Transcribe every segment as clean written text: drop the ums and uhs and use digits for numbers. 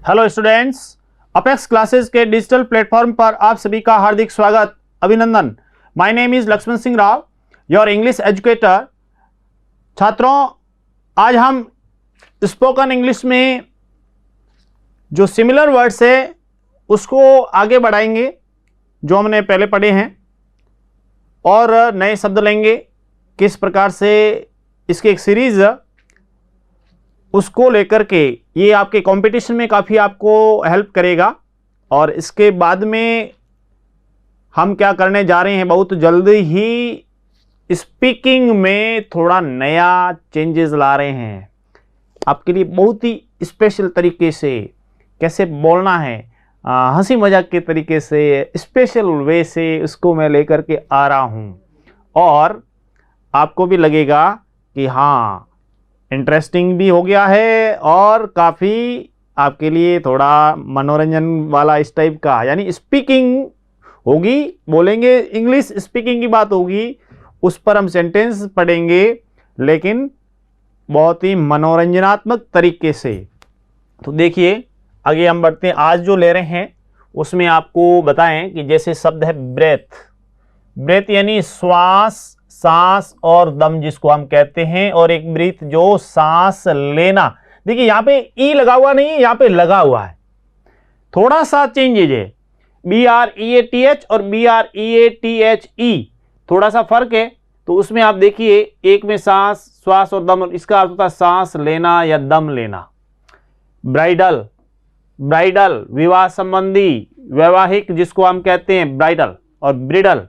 Hello students, Apex Classes के digital platform पर आप सभी का हार्दिक स्वागत, अभिनंदन। My name is Laxman Singh Rao, your English educator. छात्रों, आज हम स्पोकन इंग्लिश में जो सिमिलर वर्ड्स है उसको आगे बढ़ाएंगे जो हमने पहले पढ़े हैं, और नए शब्द लेंगे। किस प्रकार से इसकी एक सीरीज उसको लेकर के ये आपके कंपटीशन में काफ़ी आपको हेल्प करेगा। और इसके बाद में हम क्या करने जा रहे हैं, बहुत जल्दी ही स्पीकिंग में थोड़ा नया चेंजेस ला रहे हैं आपके लिए। बहुत ही स्पेशल तरीके से कैसे बोलना है, हंसी मजाक के तरीके से, स्पेशल वे से उसको मैं लेकर के आ रहा हूँ। और आपको भी लगेगा कि हाँ, इंटरेस्टिंग भी हो गया है और काफ़ी आपके लिए थोड़ा मनोरंजन वाला इस टाइप का, यानी स्पीकिंग होगी, बोलेंगे, इंग्लिश स्पीकिंग की बात होगी, उस पर हम सेंटेंस पढ़ेंगे, लेकिन बहुत ही मनोरंजनात्मक तरीके से। तो देखिए, आगे हम बढ़ते हैं। आज जो ले रहे हैं उसमें आपको बताएं कि जैसे शब्द है ब्रेथ। ब्रेथ यानी श्वास, सांस और दम जिसको हम कहते हैं, और एक ब्रीथ जो सांस लेना। देखिए यहाँ पे ई लगा हुआ नहीं है, यहाँ पे लगा हुआ है, थोड़ा सा चेंजेज है। BREATH और BREATHE थोड़ा सा फर्क है। तो उसमें आप देखिए, एक में सांस, श्वास और दम, इसका अर्थ होता है सांस लेना या दम लेना। ब्राइडल, ब्राइडल विवाह संबंधी, वैवाहिक जिसको हम कहते हैं ब्राइडल। और ब्रिडल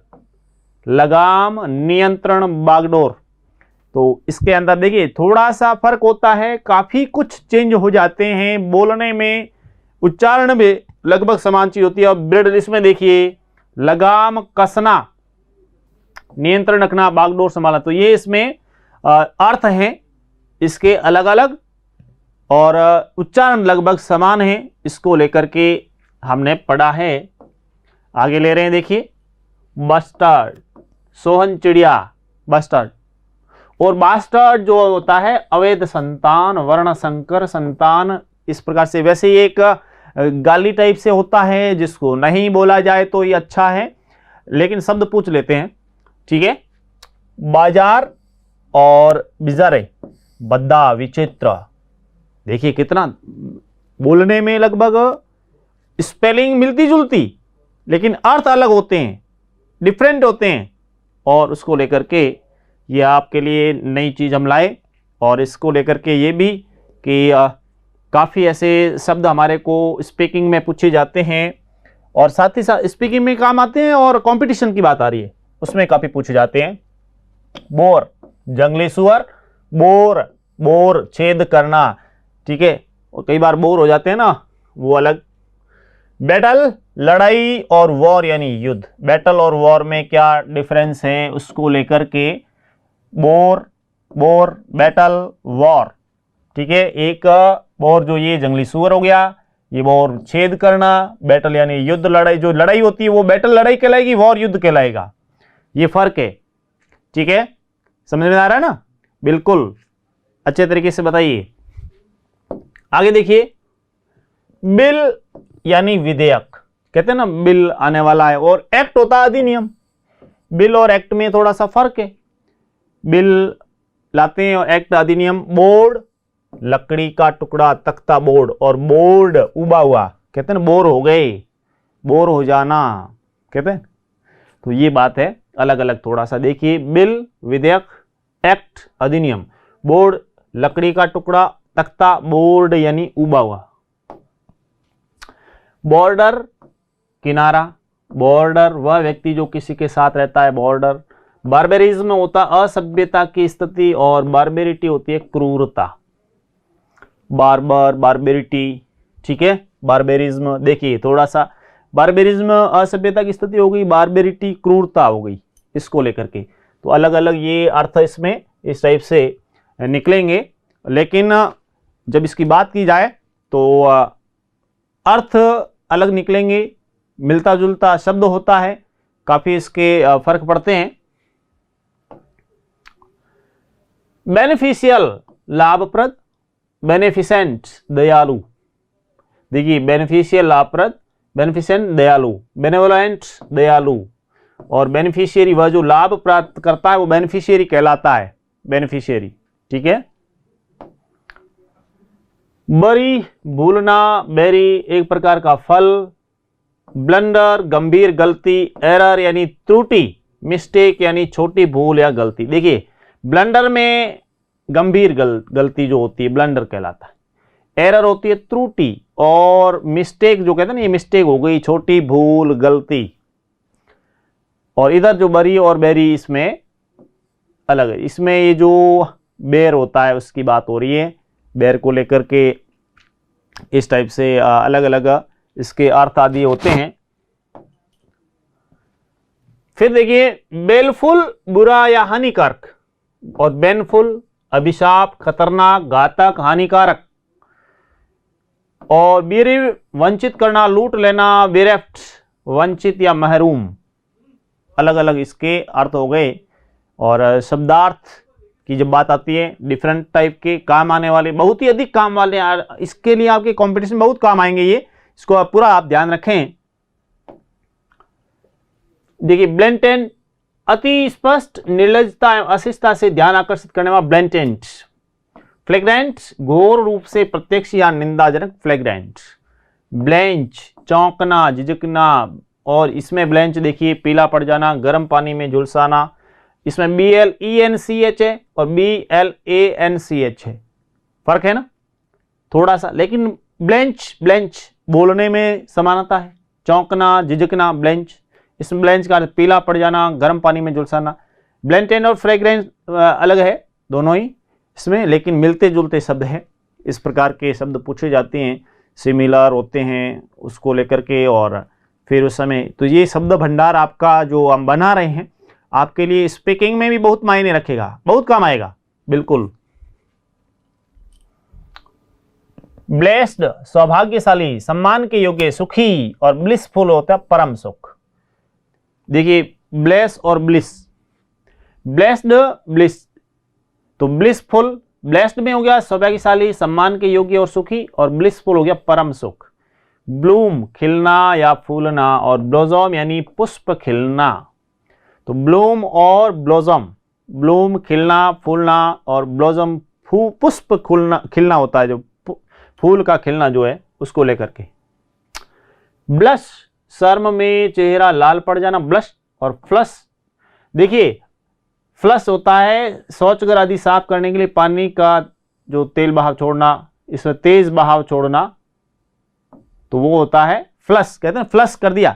लगाम, नियंत्रण, बागडोर। तो इसके अंदर देखिए थोड़ा सा फर्क होता है, काफी कुछ चेंज हो जाते हैं बोलने में, उच्चारण में लगभग समान चीज होती है। और ब्रिडल, इसमें देखिए लगाम कसना, नियंत्रण रखना, बागडोर संभालना। तो ये इसमें अर्थ हैं इसके अलग अलग, और उच्चारण लगभग समान है। इसको लेकर के हमने पढ़ा है। आगे ले रहे हैं, देखिए बस्टर्ड, सोहन चिड़िया, बस्टर्ड। और बास्टर्ड जो होता है अवैध संतान, वर्ण संकर संतान, इस प्रकार से। वैसे ये एक गाली टाइप से होता है जिसको नहीं बोला जाए तो ये अच्छा है, लेकिन शब्द पूछ लेते हैं, ठीक है। बाजार और बिजारे, बद्दा, विचित्र। देखिए कितना बोलने में लगभग स्पेलिंग मिलती जुलती, लेकिन अर्थ अलग होते हैं, डिफरेंट होते हैं। और उसको लेकर के ये आपके लिए नई चीज़ हम लाए। और इसको लेकर के ये भी कि काफ़ी ऐसे शब्द हमारे को स्पीकिंग में पूछे जाते हैं, और साथ ही साथ स्पीकिंग में काम आते हैं। और कंपटीशन की बात आ रही है, उसमें काफ़ी पूछे जाते हैं। बोर, जंगली सुअर, बोर, बोर छेद करना, ठीक है। और कई बार बोर हो जाते हैं ना, वो अलग। बैटल, लड़ाई, और वॉर यानी युद्ध। बैटल और वॉर में क्या डिफरेंस है उसको लेकर के, बोर, बोर, बैटल, वॉर, ठीक है। एक बोर जो ये जंगली सुअर हो गया, ये बोर छेद करना, बैटल यानी युद्ध, लड़ाई, जो लड़ाई होती है वो बैटल लड़ाई कहलाएगी, वॉर युद्ध कहलाएगा। ये फर्क है, ठीक है। समझ में आ रहा है ना? बिल्कुल अच्छे तरीके से बताइए। आगे देखिए, बिल यानी विधेयक, कहते हैं ना बिल आने वाला है। और एक्ट होता है अधिनियम। बिल और एक्ट में थोड़ा सा फर्क है, बिल लाते हैं और एक्ट अधिनियम। बोर्ड, लकड़ी का टुकड़ा, तख्ता, बोर्ड। और बोर्ड उबा हुआ, कहते हैं ना बोर हो गए, बोर हो जाना कहते हैं। तो ये बात है, अलग अलग थोड़ा सा देखिए। बिल विधेयक, एक्ट अधिनियम, बोर्ड लकड़ी का टुकड़ा, तख्ता, बोर्ड यानी उबा हुआ। बॉर्डर किनारा, बॉर्डर वह व्यक्ति जो किसी के साथ रहता है, बॉर्डर। बार्बेरिज्म होता असभ्यता की स्थिति, और बार्बेरिटी होती है क्रूरता। बार्बर, बार्बेरिटी, ठीक है। बार्बेरिज्म देखिए थोड़ा सा, बार्बेरिज्म असभ्यता की स्थिति हो गई, बार्बेरिटी क्रूरता हो गई, इसको लेकर के। तो अलग अलग ये अर्थ इसमें इस टाइप से निकलेंगे, लेकिन जब इसकी बात की जाए तो अर्थ अलग निकलेंगे, मिलता जुलता शब्द होता है, काफी इसके फर्क पड़ते हैं। बेनिफिशियल लाभप्रद, बेनिफिसेंट दयालु। देखिए बेनिफिशियल लाभप्रद, बेनिफिशिएंट दयालु, बेनेवोलेंट दयालु, और बेनिफिशियरी वह जो लाभ प्राप्त करता है वो बेनिफिशियरी कहलाता है, बेनिफिशियरी। ठीक है। बरी भूलना, बेरी एक प्रकार का फल, ब्लंडर गंभीर गलती, एरर यानी त्रुटि, मिस्टेक यानी छोटी भूल या गलती। देखिए ब्लंडर में गंभीर गलती जो होती है ब्लंडर कहलाता है, एरर होती है त्रुटि, और मिस्टेक जो कहते हैं ना ये मिस्टेक हो गई, छोटी भूल गलती। और इधर जो बरी और बेरी इसमें अलग है, इसमें ये जो बेर होता है उसकी बात हो रही है, बेर को लेकर के इस टाइप से अलग अलग इसके अर्थ आदि होते हैं। फिर देखिए बेलफुल बुरा या हानिकारक, और बेनफुल अभिशाप, खतरनाक, घातक, हानिकारक, और बेरीव वंचित करना, लूट लेना, बेरेफ्ट वंचित या महरूम, अलग अलग इसके अर्थ हो गए। और शब्दार्थ की जब बात आती है डिफरेंट टाइप के काम आने वाले, बहुत ही अधिक काम वाले, इसके लिए आपके कंपटीशन बहुत काम आएंगे, ये इसको पूरा आप ध्यान रखें। देखिए ब्लेंटेंट अति स्पष्ट, निर्लजता एवं अशिष्टता से ध्यान आकर्षित करने वाला ब्लेंटेंट। फ्लैग्रेंट घोर रूप से प्रत्यक्ष या निंदाजनक, फ्लैग्रेंट। ब्लेंच चौंकना, झिझकना, और इसमें ब्लेंच देखिए पीला पड़ जाना, गर्म पानी में झुलसाना। इसमें BLENCH है और BLANCH है, फर्क है ना थोड़ा सा, लेकिन ब्लेंच बोलने में समानता है। चौंकना, झिझकना, ब्लेंच, इसमें ब्लेंच का पीला पड़ जाना, गर्म पानी में झुलसाना। ब्लेंटेंट और फ्रेग्रेंस अलग है दोनों ही इसमें, लेकिन मिलते जुलते शब्द हैं। इस प्रकार के शब्द पूछे जाते हैं, सिमिलर होते हैं उसको लेकर के, और फिर उस समय तो ये शब्द भंडार आपका जो हम बना रहे हैं आपके लिए स्पीकिंग में भी बहुत मायने रखेगा, बहुत काम आएगा बिल्कुल। ब्लेस्ड सौभाग्यशाली, सम्मान के योग्य, सुखी, और ब्लिसफुल होता है परम सुख। देखिए ब्लेस और ब्लिस, ब्लेस्ड ब्लिस, तो ब्लिसफुल, ब्लेस्ड में हो गया सौभाग्यशाली, सम्मान के योग्य और सुखी, और ब्लिसफुल हो गया परम सुख। ब्लूम खिलना या फूलना, और ब्लोजम यानी पुष्प खिलना। तो ब्लूम और ब्लोजम, ब्लूम खिलना फूलना, और ब्लोजम पुष्प खिलना होता है, जो फूल का खिलना जो है उसको लेकर के। ब्लश शर्म में चेहरा लाल पड़ जाना, ब्लश। और फ्लश, देखिए फ्लश होता है शौचगर आदि साफ करने के लिए पानी का जो तेल बहाव छोड़ना, इसमें तेज बहाव छोड़ना, तो वो होता है फ्लश, कहते हैं फ्लश कर दिया।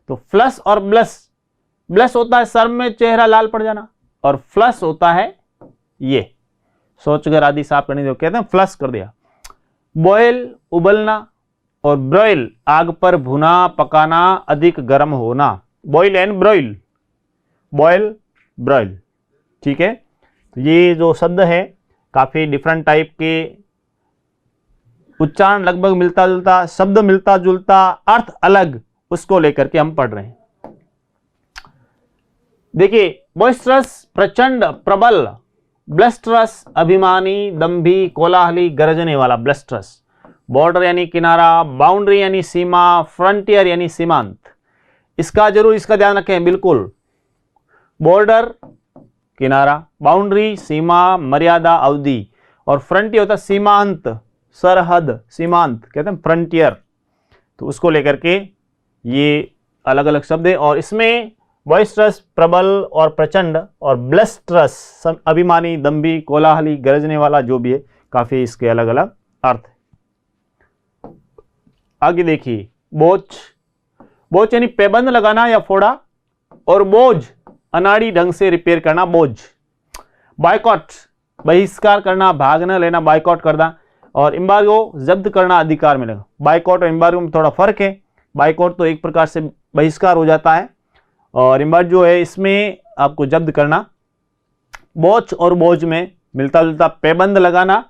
तो फ्लश और ब्लश, ब्लश होता है शर्म में चेहरा लाल पड़ जाना, और फ्लश होता है ये शौचगर आदि साफ करने के लिए कहते हैं फ्लश कर दिया। बॉयल उबलना, और ब्रॉयल आग पर भुना पकाना, अधिक गर्म होना। Boil and broil, boil broil, ठीक है। तो ये जो शब्द है काफी डिफरेंट टाइप के, उच्चारण लगभग मिलता जुलता, शब्द मिलता जुलता, अर्थ अलग, उसको लेकर के हम पढ़ रहे हैं। देखिए बॉइस्टरस प्रचंड प्रबल, ब्लस्टरस अभिमानी दंभी कोलाहली गरजने वाला, ब्लस्टरस। बॉर्डर यानी किनारा, बाउंड्री यानी सीमा, फ्रंटियर यानी सीमांत। इसका जरूर इसका ध्यान रखें बिल्कुल। बॉर्डर किनारा, बाउंड्री सीमा, मर्यादा, अवधि, और फ्रंटियर होता है सीमांत, सरहद, सीमांत कहते हैं फ्रंटियर। तो उसको लेकर के ये अलग अलग शब्द है, और इसमें बॉइस्टरस प्रबल और प्रचंड, और ब्लस्टरस अभिमानी दंभी कोलाहली गरजने वाला, जो भी है काफी इसके अलग अलग अर्थ है। आगे देखिए बोझ, बोझ यानी पैबंद लगाना या फोड़ा, और बोझ अनाड़ी ढंग से रिपेयर करना, बोझ। बायकॉट बहिष्कार करना, भाग न लेना, बायकॉट करना, और एम्बार्गो जब्त करना अधिकार मिलेगा। बायकॉट और एम्बार्गो में थोड़ा फर्क है। बायकॉट तो एक प्रकार से बहिष्कार हो जाता है, और एम्बार्गो जो है इसमें आपको जब्त करना। बोझ और बोझ में मिलता जुलता, पैबंद लगाना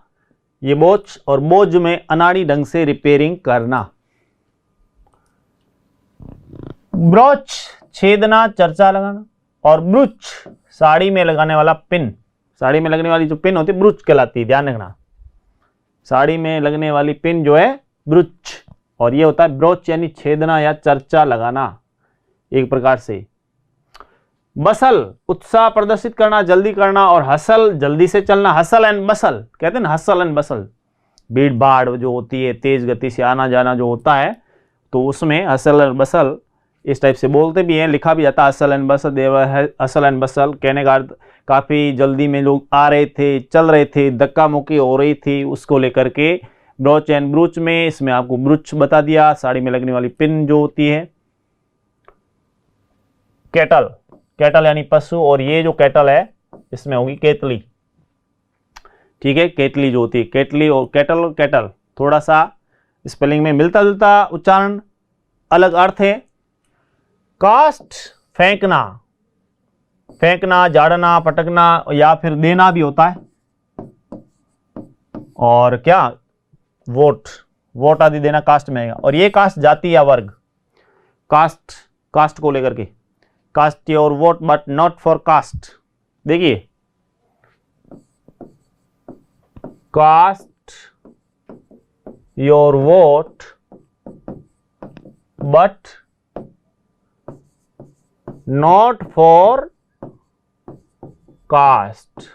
ये बोझ, और बोझ में अनाड़ी ढंग से रिपेयरिंग करना। ब्रोच छेदना, चर्चा लगाना, और ब्रूच साड़ी में लगाने वाला पिन, साड़ी में लगने वाली जो पिन होती है ब्रूच कहलाती है, ध्यान रखना। साड़ी में लगने वाली पिन जो है ब्रूच, और ये होता है ब्रोच यानी छेदना या चर्चा लगाना एक प्रकार से। बसल उत्साह प्रदर्शित करना, जल्दी करना, और हसल जल्दी से चलना। हसल एंड बसल कहते हैं ना, हसल एंड बसल, भीड़ भाड़ जो होती है, तेज गति से आना जाना जो होता है, तो उसमें हसल एंड बसल इस टाइप से बोलते भी हैं, लिखा भी जाता है हसल एंड बसल। देवर है हसल एंड बसल, कहने का अर्थ काफी जल्दी में लोग आ रहे थे, चल रहे थे, धक्का मुक्की हो रही थी, उसको लेकर के ब्रोच एंड ब्रूच में। इसमें आपको ब्रूच बता दिया, साड़ी में लगने वाली पिन जो होती है। कैटल, कैटल यानी पशु, और ये जो कैटल है इसमें होगी केतली, ठीक है। केतली जो होती है, केतली और कैटल थोड़ा सा स्पेलिंग में मिलता जुलता उच्चारण, अलग अर्थ है। कास्ट फेंकना, फेंकना, झाड़ना, पटकना या फिर देना भी होता है। और क्या, वोट, वोट आदि देना कास्ट में आएगा। और ये कास्ट जाति या वर्ग, कास्ट, कास्ट को लेकर के, cast your vote but not for caste. देखिए, cast your vote but not for caste.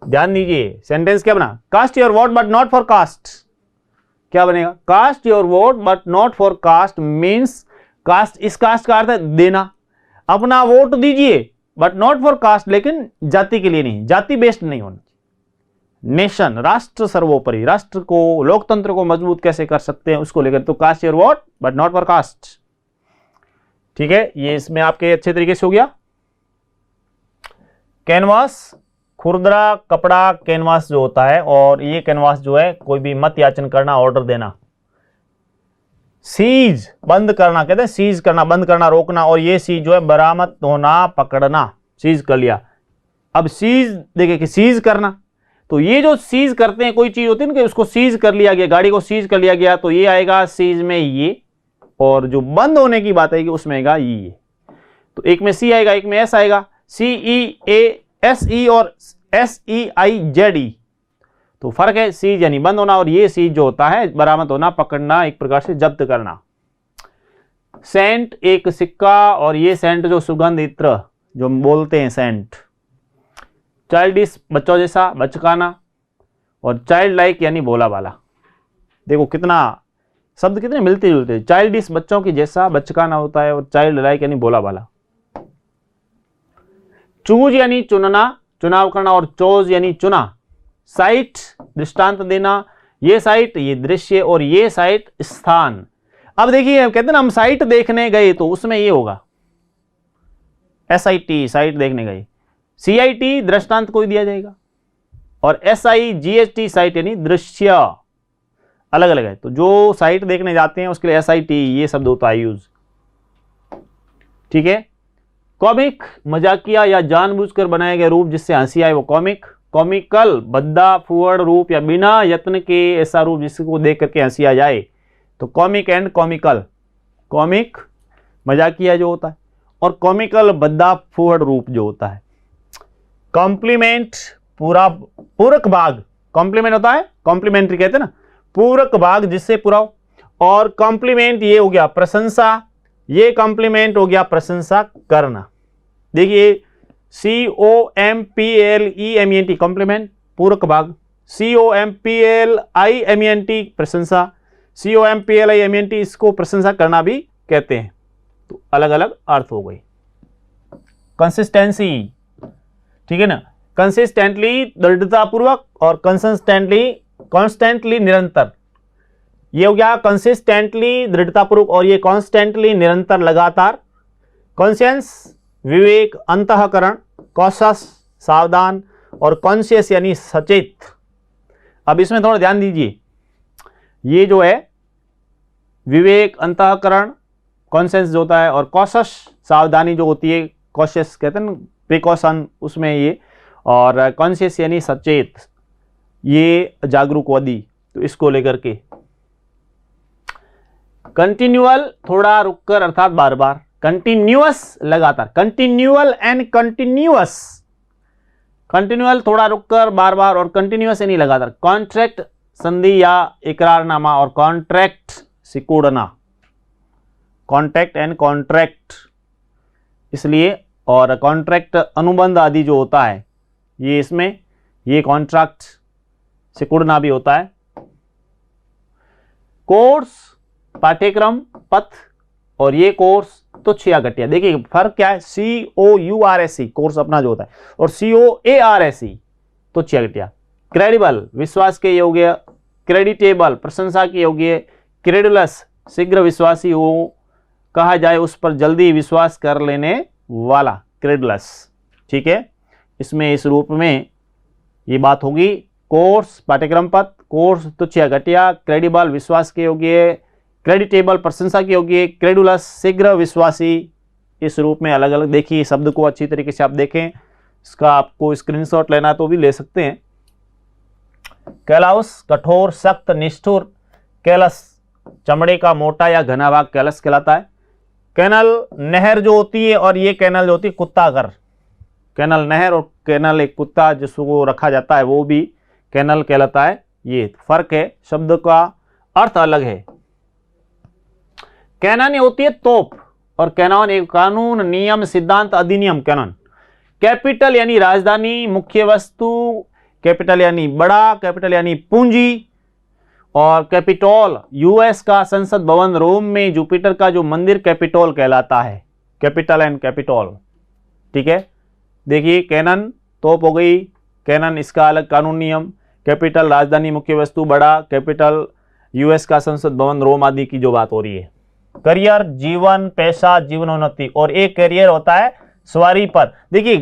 ध्यान दीजिए, सेंटेंस क्या बना, cast your vote but not for caste. क्या बनेगा, cast your vote but not for caste means caste, इस caste का अर्थ है देना, अपना वोट दीजिए, बट नॉट फॉर कास्ट, लेकिन जाति के लिए नहीं, जाति बेस्ड नहीं होना चाहिए। नेशन, राष्ट्र सर्वोपरि, राष्ट्र को, लोकतंत्र को मजबूत कैसे कर सकते हैं उसको लेकर, तो cast your vote but not for caste, ठीक है। ये इसमें आपके अच्छे तरीके से हो गया। कैनवास, खुरदरा कपड़ा कैनवास जो होता है, और ये कैनवास जो है कोई भी मत याचन करना, ऑर्डर देना। सीज, बंद करना, कहते हैं सीज करना, बंद करना, रोकना, और ये सीज जो है बरामद होना, पकड़ना, सीज कर लिया। अब सीज देखिए कि सीज करना, तो ये जो सीज करते हैं, कोई चीज होती है ना कि उसको सीज कर लिया गया, गाड़ी को सीज कर लिया गया, तो ये आएगा सीज में ये, और जो बंद होने की बात आएगी उसमें आएगा ये। तो एक में सी आएगा, एक में एस आएगा, CEASE और SEIZE, तो फर्क है, सीज यानी बंद होना, और ये सीज जो होता है बरामद होना, पकड़ना, एक प्रकार से जब्त करना। सेंट एक सिक्का, और ये सेंट जो सुगंध इत्र जो हम बोलते हैं सेंट। चाइल्डिश बच्चों जैसा, बचकाना, और चाइल्ड लाइक यानी भोला भाला। देखो कितना शब्द कितने मिलते जुलते, चाइल्डिश बच्चों की जैसा, बचकाना होता है, और चाइल्ड लाइक यानी भोला भाला। चूज यानी चुनना, चुनाव करना, और चोज यानी चुना। साइट दृष्टांत देना, ये साइट ये दृश्य, और ये साइट स्थान। अब देखिए कहते हैं ना, हम साइट देखने गए, तो उसमें ये होगा SIT, साइट देखने गए। CIT दृष्टांत कोई दिया जाएगा, और SIGHT साइट यानी दृश्य, अलग अलग है। तो जो साइट देखने जाते हैं उसके लिए SIT ये शब्द होता है यूज, ठीक है। कॉमिक, मजाकिया या जानबूझकर बनाया गया रूप जिससे हंसी आए वो कॉमिक। कॉमिकल, भद्दा फुहड़ रूप या बिना यत्न के ऐसा रूप जिसको देख करके हंसी आ जाए, तो कॉमिक एंड कॉमिकल। कॉमिक मजाकिया जो होता है, और कॉमिकल भद्दा फुहड़ रूप जो होता है। कॉम्प्लीमेंट, पूरा, पूरक भाग, कॉम्प्लीमेंट होता है, कॉम्प्लीमेंट्री कहते हैं ना, पूरक भाग जिससे पूरा हो। और कॉम्प्लीमेंट ये हो गया प्रशंसा, ये कॉम्प्लीमेंट हो गया प्रशंसा करना। देखिए COMPLEMENT कॉम्प्लीमेंट, पूरक भाग। COMPLIMENT प्रशंसा, COMPLIMENT इसको प्रशंसा करना भी कहते हैं। तो अलग अलग अर्थ हो गई। कंसिस्टेंसी, ठीक है ना, कंसिस्टेंटली दृढ़तापूर्वक, और कॉन्स्टेंटली निरंतर। ये हो गया कंसिस्टेंटली दृढ़तापूर्वक, और ये कॉन्स्टेंटली निरंतर लगातार। कॉन्शियस विवेक, अंतःकरण, कॉशस सावधान, और कॉन्शियस यानी सचेत। अब इसमें थोड़ा ध्यान दीजिए, ये जो है विवेक, अंतःकरण, कॉन्शियस जो होता है, और कॉशस सावधानी जो होती है, कॉशियस कहते हैं ना प्रिकॉशन, उसमें ये, और कॉन्शियस यानी सचेत, ये जागरूकवादी। तो इसको लेकर के कंटिन्यूअल, थोड़ा रुककर अर्थात बार बार। कंटिन्यूअस लगातार, कंटिन्यूअल एंड कंटिन्यूअस। कंटिन्यूअल थोड़ा रुककर बार बार, और कंटिन्यूअस यानी लगातार। कॉन्ट्रैक्ट संधि या इकरारनामा, और कॉन्ट्रैक्ट सिकुड़ना, कॉन्ट्रैक्ट एंड कॉन्ट्रैक्ट, इसलिए, और कॉन्ट्रैक्ट अनुबंध आदि जो होता है ये इसमें, ये कॉन्ट्रैक्ट सिकुड़ना भी होता है। कोर्स पाठ्यक्रम पथ, और ये कोर्स तुच्छ या घटिया। देखिए फर्क क्या है, COURSE कोर्स अपना जो होता है, और COARSE तुच्छ या घटिया। क्रेडिबल विश्वास के योग्य, क्रेडिटेबल प्रशंसा के योग्य, क्रेडुलस शीघ्र विश्वासी हो, कहा जाए उस पर जल्दी विश्वास कर लेने वाला, क्रेडुलस। ठीक है, इसमें इस रूप में ये बात होगी। कोर्स पाठ्यक्रम पथ, कोर्स तुच्छ या घटिया, क्रेडिबल विश्वास के योग्य, क्रेडिटेबल प्रशंसा के योग्य, क्रेडुलस शीघ्र विश्वासी, इस रूप में अलग अलग। देखिए शब्द को अच्छी तरीके से आप देखें, इसका आपको स्क्रीनशॉट लेना तो भी ले सकते हैं। कैलाउस कठोर, सख्त, निष्ठुर। कैलस चमड़े का मोटा या घना भाग कैलस कहलाता है। कैनल नहर जो होती है, और ये कैनल जो होती है कुत्ता घर। कैनल नहर और कैनल एक कुत्ता जिसको रखा जाता है वो भी कैनल कहलाता है। ये फर्क है, शब्द का अर्थ अलग है। कैनन होती है तोप, और कैनन एक कानून, नियम, सिद्धांत, अधिनियम। कैनन कैपिटल यानी राजधानी, मुख्य वस्तु, कैपिटल यानी बड़ा, कैपिटल यानी पूंजी, और कैपिटोल यूएस का संसद भवन, रोम में जुपिटर का जो मंदिर कैपिटोल कहलाता है। कैपिटल एंड कैपिटोल, ठीक है। देखिए कैनन तोप हो गई, कैनन इसका अलग कानून नियम, कैपिटल राजधानी, मुख्य वस्तु, बड़ा, कैपिटल यूएस का संसद भवन, रोम आदि की जो बात हो रही है। करियर जीवन, पेशा, जीवनोन्नति, और एक करियर होता है सवारी पर। देखिए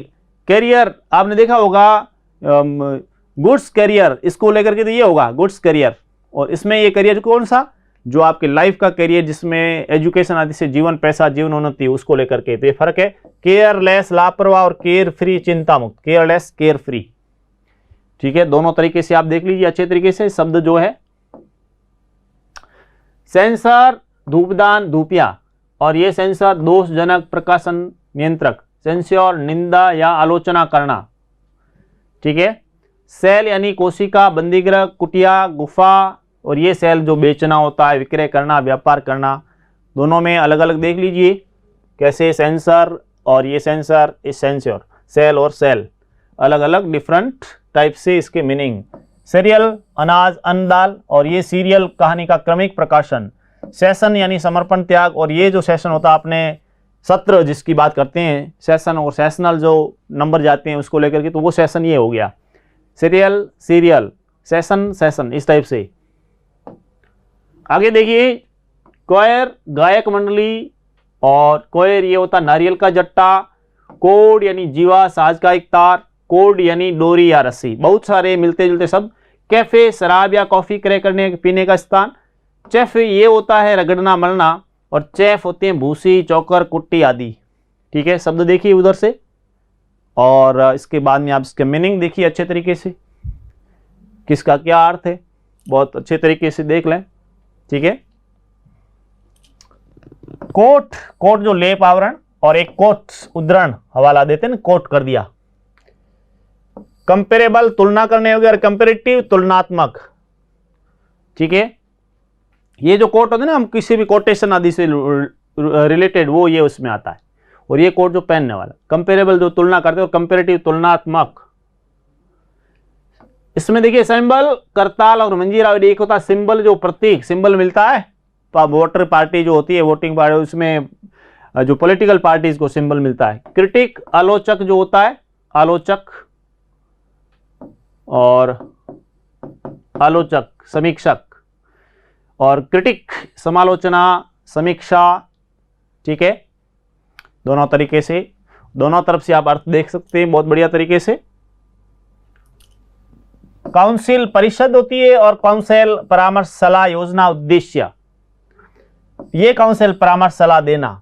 करियर आपने देखा होगा, गुड्स करियर, इसको लेकर के तो ये होगा गुड्स करियर, और इसमें ये करियर कौन सा, जो आपके लाइफ का करियर जिसमें एजुकेशन आदि से जीवन, पैसा, जीवनोन्नति, उसको लेकर के। तो ये फर्क है, केयरलेस लापरवाह, और केयर फ्री चिंता मुक्त। केयरलेस केयर फ्री, ठीक है। दोनों तरीके से आप देख लीजिए अच्छे तरीके से शब्द जो है। सेंसर धूपदान, धूपिया, और ये सेंसर दोषजनक, प्रकाशन नियंत्रक। सेंस्योर निंदा या आलोचना करना, ठीक है। सेल यानी कोशिका, बंदीगृह, कुटिया, गुफा, और ये सेल जो बेचना होता है, विक्रय करना, व्यापार करना। दोनों में अलग अलग देख लीजिए कैसे सेंसर और ये सेंसर, इस सेंसर, सेल और सेल अलग अलग डिफरेंट टाइप से इसके मीनिंग। सीरियल अनाज, अन्न, दाल, और ये सीरियल कहानी का क्रमिक प्रकाशन। सेशन यानी समर्पण, त्याग, और ये जो सेशन होता है आपने सत्र जिसकी बात करते हैं, सेशन और सेशनल जो नंबर जाते हैं उसको लेकर के, तो वो सेशन ये हो गया। सीरियल, सीरियल, सेशन, सेशन, इस टाइप से। आगे देखिए क्वायर गायक मंडली, और क्वायर ये होता नारियल का जट्टा। कोड यानी जीवा, साज का एक तार। कोड यानी डोरी या रस्सी। बहुत सारे मिलते जुलते शब्द। कैफे शराब या कॉफी क्रय करने पीने का स्थान। चेफ ये होता है रगड़ना, मलना, और चेफ होते हैं भूसी, चौकर, कुट्टी आदि, ठीक है। शब्द देखिए उधर से, और इसके बाद में आप इसके मीनिंग देखिए अच्छे तरीके से, किसका क्या अर्थ है, बहुत अच्छे तरीके से देख लें, ठीक है। कोट, कोट जो लेप आवरण, और एक कोट उद्धरण हवाला देते हैं, कोट कर दिया। कंपेरेबल तुलना करने योग्य, और कंपेरेटिव तुलनात्मक, ठीक है। ये जो कोट होते हैं ना, हम किसी भी कोटेशन आदि से रिलेटेड, वो ये उसमें आता है। और ये कोट जो पहनने वाला, कंपेरेबल जो तुलना करते हैं, और कंपेरेटिव तुलनात्मक। इसमें देखिए सिंबल, करताल और मंजीरा। एक होता है सिंबल जो प्रतीक, सिंबल मिलता है वोटर पार्टी जो होती है, वोटिंग पार्टी, उसमें जो पॉलिटिकल पार्टीज को सिंबल मिलता है। क्रिटिक आलोचक जो होता है, आलोचक, और आलोचक समीक्षक, और क्रिटिक समालोचना, समीक्षा, ठीक है। दोनों तरीके से, दोनों तरफ से आप अर्थ देख सकते हैं बहुत बढ़िया तरीके से। काउंसिल परिषद होती है, और काउंसिल परामर्श, सलाह, योजना, उद्देश्य। ये काउंसिल परामर्श, सलाह देना।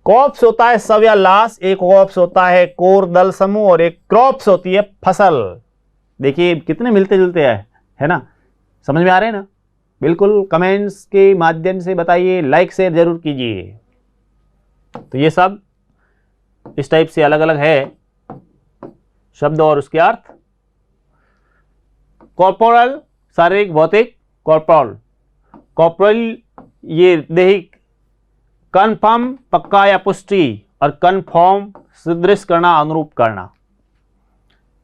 कॉप्स होता है शव या लाश, एक कॉप्स होता है कोर दल समूह, और एक क्रॉप्स होती है फसल। देखिए कितने मिलते जुलते है ना, समझ में आ रहे हैं ना। बिल्कुल कमेंट्स के माध्यम से बताइए, लाइक शेयर जरूर कीजिए। तो ये सब इस टाइप से अलग अलग है शब्द और उसके अर्थ। कॉर्पोरल शारीरिक, भौतिक, कॉर्पोरल। कॉर्पोरल ये दैहिक, कन्फर्म पक्का या पुष्टि, और कन्फर्म सदृश करना, अनुरूप करना।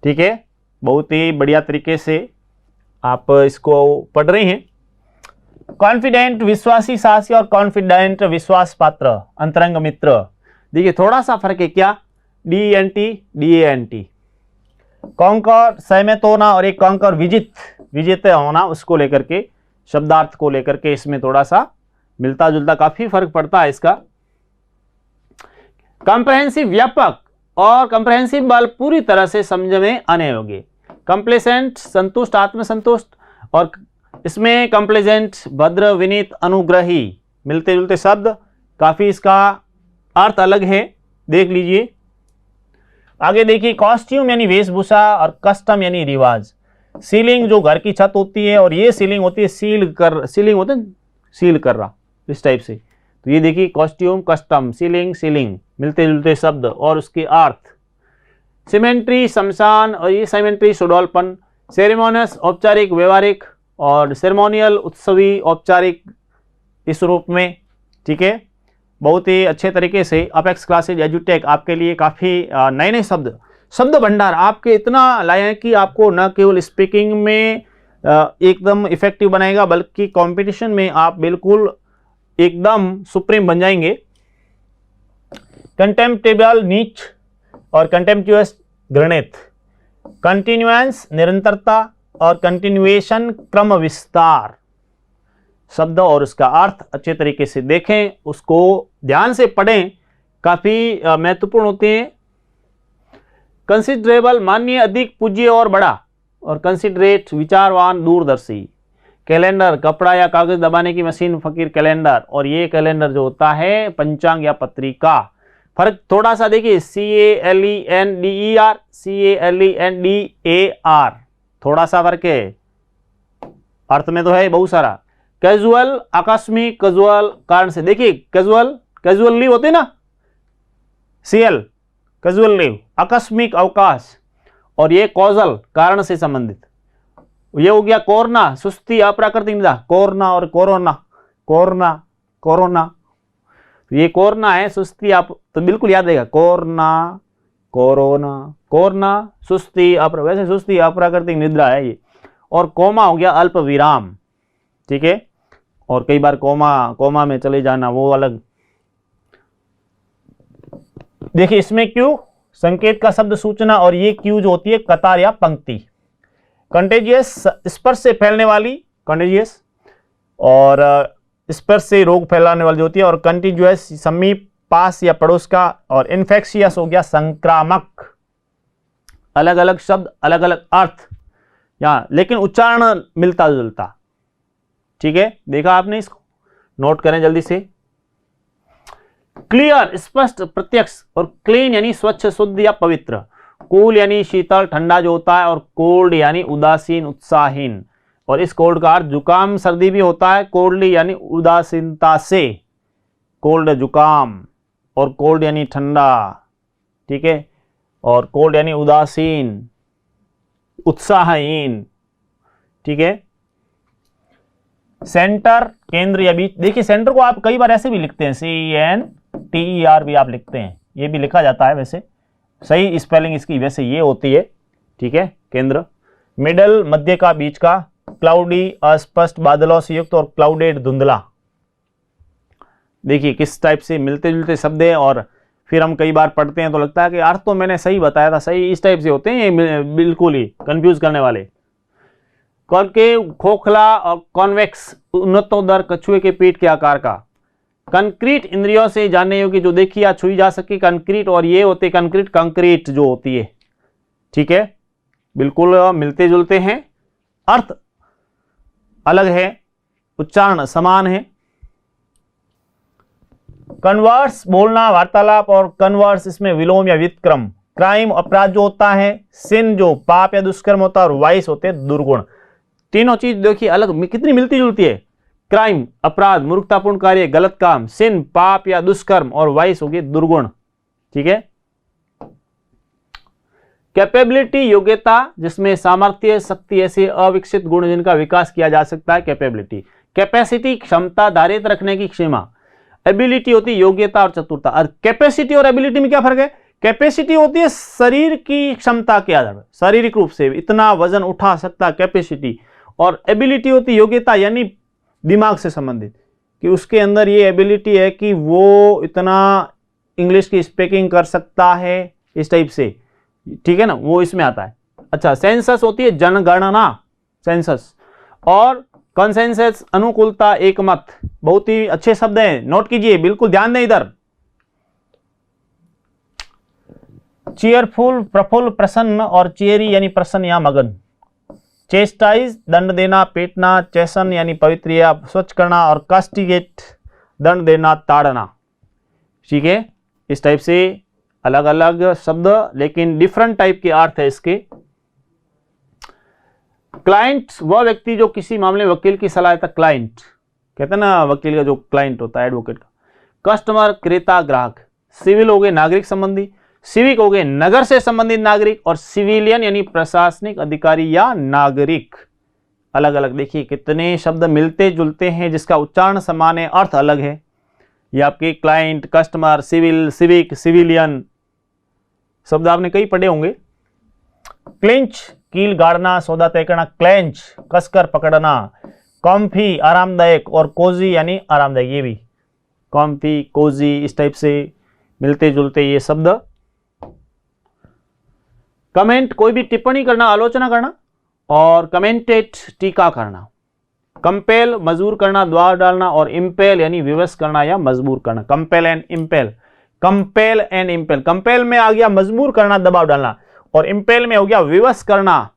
ठीक है, बहुत ही बढ़िया तरीके से आप इसको पढ़ रहे हैं। कॉन्फिडेंट विश्वासी, साहसी, और कॉन्फिडेंट विश्वास पात्र, अंतरंग मित्र। देखिए थोड़ा सा फर्क है क्या, DENT DANT। कॉन्कर सहमत होना, और एक कॉन्कर विजित होना, उसको लेकर के, शब्दार्थ को लेकर के इसमें थोड़ा सा मिलता जुलता काफी फर्क पड़ता है इसका। कंप्रहेंसिव व्यापक, और कंप्रहेंसिव बल पूरी तरह से समझ में आने योग्य। कंप्लेसेंट संतुष्ट, आत्मसंतुष्ट, और इसमें कंप्लेजेंट भद्र, विनीत, अनुग्रही, मिलते जुलते शब्द, काफी इसका अर्थ अलग है, देख लीजिए। आगे देखिए, कॉस्ट्यूम यानी वेशभूषा, और कस्टम यानी रिवाज। सीलिंग जो घर की छत होती है, और ये सीलिंग होती है सीलिंग होते हैं सील कर रहा, इस टाइप से। तो ये देखिए कॉस्ट्यूम, कस्टम, सीलिंग, मिलते जुलते शब्द और उसके अर्थ। सिमेंट्री शमशान, और ये सिमेंट्री सुडौलपन। सेरेमोनियस औपचारिक, व्यवहारिक, और सेरेमोनियल उत्सवी, औपचारिक, इस रूप में। ठीक है, बहुत ही अच्छे तरीके से अपेक्स क्लासेज एजुटेक आपके लिए काफ़ी नए नए शब्द भंडार आपके इतना लाए हैं कि आपको न केवल स्पीकिंग में एकदम इफेक्टिव बनाएगा, बल्कि कंपटीशन में आप बिल्कुल एकदम सुप्रीम बन जाएंगे। कंटेम्प्टेबल नीच, और कंटेम्प्चुअस घृणित। कंटिन्यूएंस निरंतरता, और कंटिन्यूएशन क्रम विस्तार। शब्द और उसका अर्थ अच्छे तरीके से देखें, उसको ध्यान से पढ़ें, काफी महत्वपूर्ण होते हैं। कंसिडरेबल माननीय, अधिक, पूज्य और बड़ा, और कंसिडरेट विचारवान, दूरदर्शी। कैलेंडर कपड़ा या कागज दबाने की मशीन, फकीर कैलेंडर, और ये कैलेंडर जो होता है पंचांग या पत्रिका। फर्क थोड़ा सा देखिए, CALENDER, CALENDAR, थोड़ा सा फर्क है, अर्थ में तो है बहुत सारा। कैजुअल आकस्मिक, कैजुअल कारण से। देखिए कैजुअल लीव होते ना, CL कैजुअल लीव, आकस्मिक अवकाश, और ये कॉजल कारण से संबंधित। ये हो गया कोरोना, सुस्ती, अप्राकृतिक निदा, कोरोना और कोरोना। ये कोरोना है, सुस्ती, आप तो बिल्कुल याद रहेगा, कोरोना, सुस्ती, वैसे सुस्ती अप्राकृतिक निद्रा है ये। और कोमा हो गया अल्प विराम। ठीक है, और कई बार कोमा में चले जाना, वो अलग। देखिए इसमें क्यू संकेत का शब्द सूचना, और ये क्यू जो होती है कतार या पंक्ति। कंटेजियस स्पर्श से फैलने वाली, कंटेजियस, और स्पर्श से रोग फैलाने वाली होती है। और कंटिन्यूअस समीप, पास या पड़ोस का। और इन्फेक्शियस हो गया संक्रामक। अलग अलग शब्द, अलग अलग अर्थ यहाँ, लेकिन उच्चारण मिलता जुलता। ठीक है, देखा आपने, इसको नोट करें जल्दी से। क्लियर स्पष्ट, प्रत्यक्ष, और क्लीन यानी स्वच्छ, शुद्ध या पवित्र। कूल यानी शीतल ठंडा जो होता है, और कोल्ड यानी उदासीन, उत्साहीन। और इस कोल्ड का अर्थ जुकाम सर्दी भी होता है। कोल्डली यानी उदासीनता से, कोल्ड जुकाम, और कोल्ड यानी ठंडा। ठीक है, और कोल्ड यानी उदासीन, उत्साहहीन। ठीक है, सेंटर केंद्र या बीच। देखिए सेंटर को आप कई बार ऐसे भी लिखते हैं, CENTER भी आप लिखते हैं, ये भी लिखा जाता है, वैसे सही स्पेलिंग इसकी वैसे ये होती है। ठीक है, केंद्र। मिडल मध्य का, बीच का। क्लाउडी अस्पष्ट, बादलों से युक्त, और क्लाउडेड धुंधला। देखिए किस टाइप से मिलते जुलते शब्द है, और फिर हम कई बार पढ़ते हैं तो लगता है कि अर्थ तो मैंने सही बताया था, सही इस टाइप से होते हैं ये, बिल्कुल ही कंफ्यूज करने वाले। कॉन्केव खोखला, और कॉन्वेक्स उन्नतोदर, कछुए के पेट के आकार का। कंक्रीट इंद्रियों से जानने योग्य, जो देखी या छुई जा सके, कंक्रीट। और ये होते कंक्रीट जो होती है। ठीक है, बिल्कुल मिलते जुलते हैं, अर्थ अलग है, उच्चारण समान है। कन्वर्स बोलना, वार्तालाप, और कन्वर्स इसमें विलोम या व्युत्क्रम। क्राइम अपराध जो होता है, सिन जो पाप या दुष्कर्म होता है, और वाइस होते हैं दुर्गुण। तीनों चीज देखिए अलग कितनी मिलती जुलती है। क्राइम अपराध, मूर्खतापूर्ण कार्य, गलत काम। सिन पाप या दुष्कर्म, और वाइस हो गए दुर्गुण। ठीक है, कैपेबिलिटी योग्यता, जिसमें सामर्थ्य, शक्ति, ऐसे अविकसित गुण जिनका विकास किया जा सकता है, कैपेबिलिटी। कैपेसिटी क्षमता, धारित रखने की क्षमा। एबिलिटी होती है योग्यता और चतुरता। और कैपेसिटी और एबिलिटी में क्या फर्क है? कैपेसिटी होती है शरीर की क्षमता के आधार पर, शारीरिक रूप से इतना वजन उठा सकता कैपेसिटी, और एबिलिटी होती है योग्यता, यानी दिमाग से संबंधित, कि उसके अंदर ये एबिलिटी है कि वो इतना इंग्लिश की स्पीकिंग कर सकता है, इस टाइप से, ठीक है ना, वो इसमें आता है। अच्छा, सेंसस होती है जनगणना, सेंसस। और कंसेंसस अनुकूलता, एकमत, बहुत ही अच्छे शब्द हैं, नोट कीजिए, बिल्कुल ध्यान दें इधर। चीयरफुल, प्रफुल्ल, प्रसन्न, और चेरी यानी प्रसन्न या मगन। चेस्टाइज, दंड देना, पेटना। चेसन यानी पवित्र या स्वच्छ करना, और कास्टिगेट, दंड देना, ताड़ना। ठीक है, इस टाइप से अलग अलग शब्द, लेकिन डिफरेंट टाइप के अर्थ है इसके। क्लाइंट, वह व्यक्ति जो किसी मामले में वकील की सलाह देता, क्लाइंट कहते हैं ना, वकील का जो क्लाइंट होता है, एडवोकेट का। कस्टमर, क्रेता, ग्राहक। सिविल हो गए नागरिक संबंधी, सिविक हो गए नगर से संबंधित नागरिक, और सिविलियन यानी प्रशासनिक अधिकारी या नागरिक। अलग अलग देखिए कितने शब्द मिलते जुलते हैं, जिसका उच्चारण समान है, अर्थ अलग है। ये आपके client, customer, civil, civic, civilian शब्द आपने कई पढ़े होंगे। क्लिंच, कील गाड़ना, सौदा तय करना। क्लेंच, कसकर पकड़ना। कॉम्फी, आरामदायक, और कोजी यानी आरामदायक, ये भी कॉम्फी, कोजी, इस टाइप से मिलते जुलते ये शब्द। कमेंट, कोई भी टिप्पणी करना, आलोचना करना। और कमेंटेट, टीका करना। कंपेल, मजबूर करना, दबाव डालना। और इंपेल यानी विवश करना या मजबूर करना। Compel and इंपेल, compel and इंपेल। Compel में आ गया मजबूर करना, दबाव डालना, और इंपेल में हो गया विवश करना।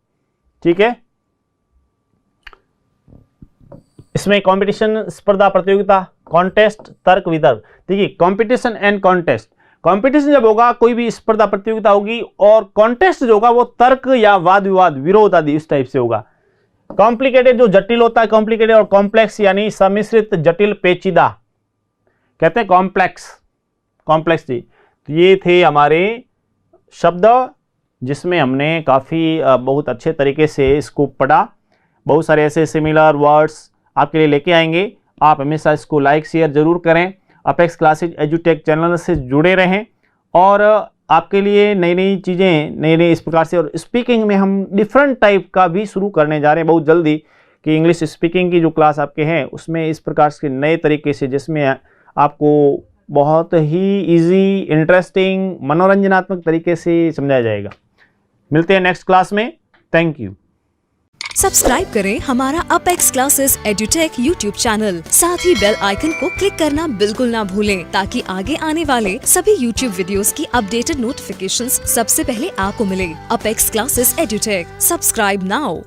ठीक है, इसमें कंपटीशन, स्पर्धा, प्रतियोगिता, कॉन्टेस्ट, तर्क वितर्क। देखिए कंपटीशन एंड कॉन्टेस्ट, कंपटीशन जब होगा कोई भी स्पर्धा प्रतियोगिता होगी, और कॉन्टेस्ट जो होगा वो तर्क या वाद विवाद, विरोध आदि इस टाइप से होगा। कॉम्प्लिकेटेड जो जटिल होता है, कॉम्प्लिकेटेड, और कॉम्प्लेक्स यानी सम्मिश्रित, जटिल, पेचीदा, कहते हैं कॉम्प्लेक्स, कॉम्प्लेक्स जी। तो ये थे हमारे शब्द, जिसमें हमने काफ़ी बहुत अच्छे तरीके से इसको पढ़ा। बहुत सारे ऐसे सिमिलर वर्ड्स आपके लिए लेके आएंगे। आप हमेशा इसको लाइक शेयर जरूर करें। अपेक्स क्लासेज एजुटेक चैनल से जुड़े रहें, और आपके लिए नई नई चीज़ें, नई नई इस प्रकार से। और स्पीकिंग में हम डिफरेंट टाइप का भी शुरू करने जा रहे हैं बहुत जल्दी, कि इंग्लिश स्पीकिंग की जो क्लास आपके हैं उसमें इस प्रकार के नए तरीके से, जिसमें आपको बहुत ही इजी, इंटरेस्टिंग, मनोरंजनात्मक तरीके से समझाया जाएगा। मिलते हैं नेक्स्ट क्लास में। Thank you. सब्सक्राइब करें हमारा apex classes edutech YouTube channel, साथ ही बेल आइकन को क्लिक करना बिल्कुल ना भूलें, ताकि आगे आने वाले सभी यूट्यूब वीडियोस की अपडेटेड नोटिफिकेशंस सबसे पहले आपको मिले। Apex classes edutech, subscribe now.